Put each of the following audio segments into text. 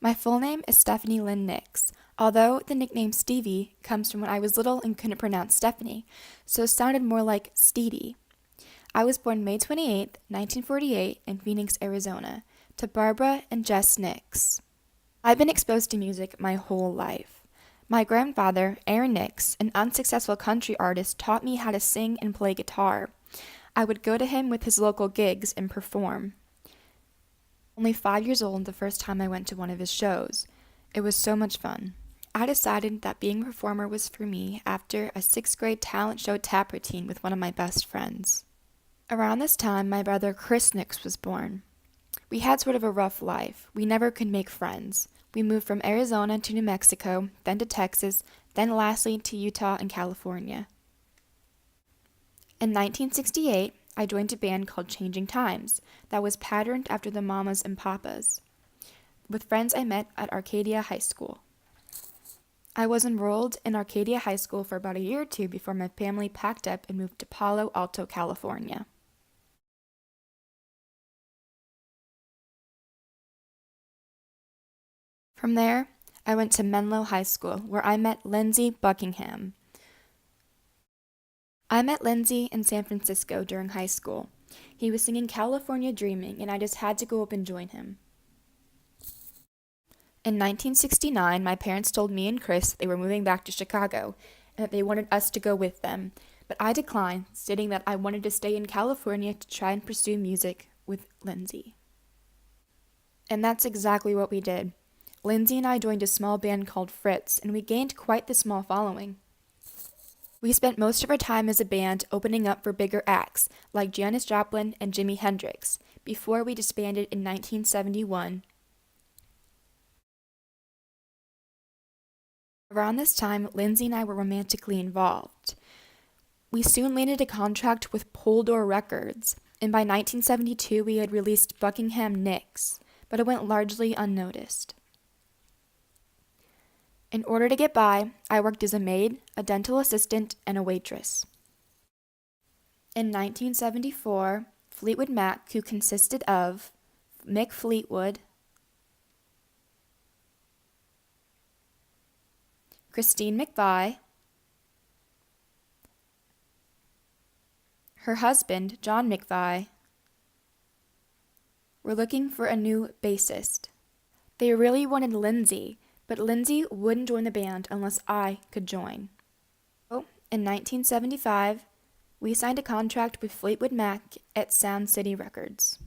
My full name is Stephanie Lynn Nix, although the nickname Stevie comes from when I was little and couldn't pronounce Stephanie, so it sounded more like Steedy. I was born May 28, 1948 in Phoenix, Arizona, to Barbara and Jess Nix. I've been exposed to music my whole life. My grandfather, Aaron Nix, an unsuccessful country artist, taught me how to sing and play guitar. I would go to him with his local gigs and perform. Only 5 years old the first time I went to one of his shows. It was so much fun. I decided that being a performer was for me after a sixth grade talent show tap routine with one of my best friends. Around this time, my brother Chris Nix was born. We had sort of a rough life. We never could make friends. We moved from Arizona to New Mexico, then to Texas, then lastly to Utah and California. In 1968, I joined a band called Changing Times that was patterned after the Mamas and Papas, with friends I met at Arcadia High School. I was enrolled in Arcadia High School for about a year or two before my family packed up and moved to Palo Alto, California. From there, I went to Menlo High School, where I met Lindsey Buckingham. I met Lindsey in San Francisco during high school. He was singing California Dreaming, and I just had to go up and join him. In 1969, my parents told me and Chris they were moving back to Chicago, and that they wanted us to go with them, but I declined, stating that I wanted to stay in California to try and pursue music with Lindsey. And that's exactly what we did. Lindsey and I joined a small band called Fritz, and we gained quite the small following. We spent most of our time as a band opening up for bigger acts like Janis Joplin and Jimi Hendrix before we disbanded in 1971. Around this time, Lindsey and I were romantically involved. We soon landed a contract with Polydor Records, and by 1972 we had released Buckingham Nicks, but it went largely unnoticed. In order to get by, I worked as a maid, a dental assistant, and a waitress. In 1974, Fleetwood Mac, who consisted of Mick Fleetwood, Christine McVie, her husband, John McVie, were looking for a new bassist. They really wanted Lindsey, but Lindsey wouldn't join the band unless I could join. So, in 1975, we signed a contract with Fleetwood Mac at Sound City Records.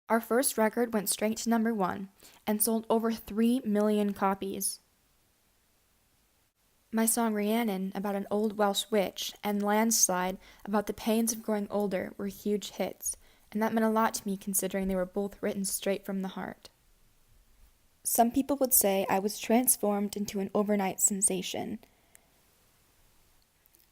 Our first record went straight to number 1 and sold over 3 million copies. My song Rhiannon, about an old Welsh witch, and Landslide, about the pains of growing older, were huge hits, and that meant a lot to me considering they were both written straight from the heart. Some people would say I was transformed into an overnight sensation.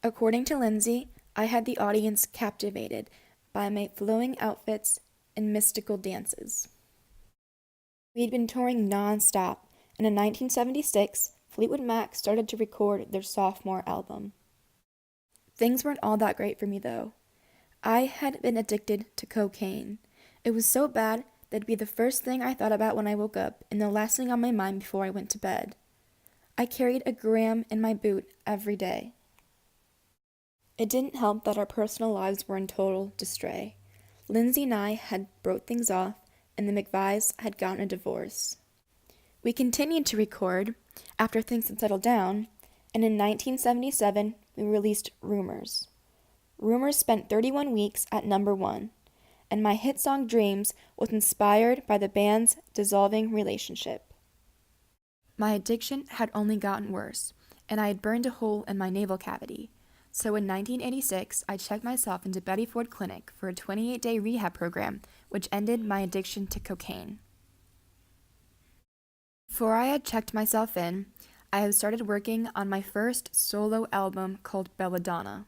According to Lindsey, I had the audience captivated by my flowing outfits and mystical dances. We had been touring non-stop, and in 1976, Fleetwood Mac started to record their sophomore album. Things weren't all that great for me, though. I had been addicted to cocaine. It was so bad that it'd be the first thing I thought about when I woke up and the last thing on my mind before I went to bed. I carried a gram in my boot every day. It didn't help that our personal lives were in total disarray. Lindsey and I had broke things off, and the McVies had gotten a divorce. We continued to record after things had settled down, and in 1977 we released Rumors. Rumors spent 31 weeks at number 1, and my hit song Dreams was inspired by the band's dissolving relationship. My addiction had only gotten worse, and I had burned a hole in my navel cavity. So in 1986, I checked myself into Betty Ford Clinic for a 28-day rehab program, which ended my addiction to cocaine. Before I had checked myself in, I had started working on my first solo album called Belladonna.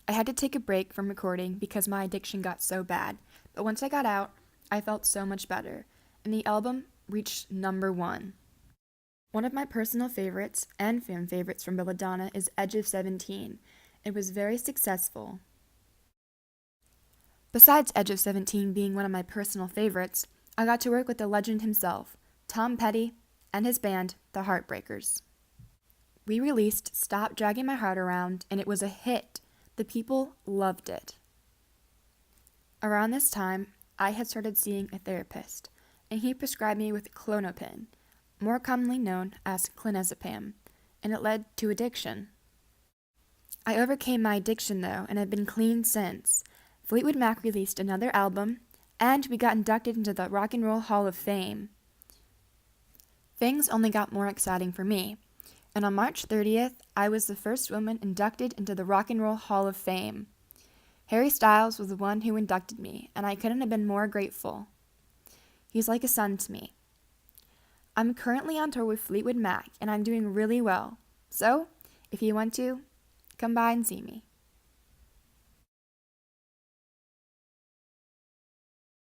I had to take a break from recording because my addiction got so bad, but once I got out, I felt so much better, and the album reached number 1. One of my personal favorites and fan favorites from Belladonna is Edge of 17. It was very successful. Besides Edge of 17 being one of my personal favorites, I got to work with the legend himself, Tom Petty, and his band, the Heartbreakers. We released Stop Dragging My Heart Around, and it was a hit. The people loved it. Around this time, I had started seeing a therapist, and he prescribed me with Klonopin, more commonly known as clonazepam, and it led to addiction. I overcame my addiction though, and have been clean since. Fleetwood Mac released another album, and we got inducted into the Rock and Roll Hall of Fame. Things only got more exciting for me, and on March 30th, I was the first woman inducted into the Rock and Roll Hall of Fame. Harry Styles was the one who inducted me, and I couldn't have been more grateful. He's like a son to me. I'm currently on tour with Fleetwood Mac, and I'm doing really well. So, if you want to, come by and see me.